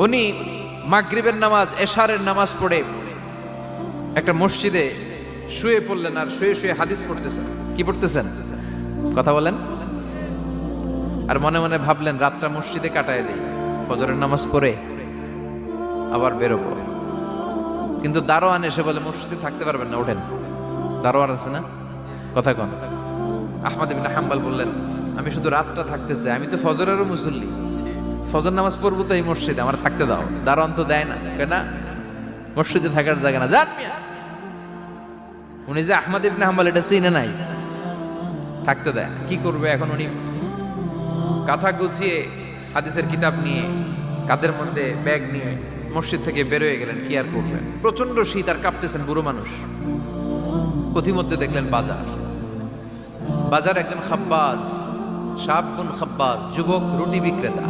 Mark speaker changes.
Speaker 1: উনি মাগরিবের নামাজ এশারের নামাজ পড়ে একটা মসজিদে শুয়ে পড়লেন, আর শুয়ে শুয়ে হাদিস পড়তেছেন। কি পড়তেছেন? কথা বলেন। আর মনে মনে ভাবলেন রাতটা মসজিদে কাটায় দিই, ফজরের নামাজ পড়ে আবার বেরোবো। কিন্তু দারোয়ান এসে বলে মসজিদে থাকতে পারবেন না, ওঠেন। দারোয়ান আছে না, কথা কন। আহমদ ইবনে হাম্বল বললেন আমি শুধু রাতটা থাকতে চাই, আমি তো ফজরেরও মুসল্লি, ফজর নামাজ পড়বো তো এই মসজিদে, আমার থাকতে দাও। দারোয়ান তো দেয় না, কেন? মসজিদে থাকার জায়গা না, যান মিয়া। উনি যে আহমদ ইবনে হাম্বল এটা চিনে নাই, থাকতে দেয়। কি করবে এখন? উনি কাঁথা গুছিয়ে হাদিসের কিতাব নিয়ে কাঁধের মধ্যে ব্যাগ নিয়ে মসজিদ থেকে বেরোয় গেলেন। কি আর করবেন, প্রচন্ড শীত, আর কাঁপতেছেন, বুড়ো মানুষ। পথিমধ্যে দেখলেন বাজার। বাজার একজন খাব্বাজ, শাবুন খাব্বাজ, যুবক রুটি বিক্রেতা।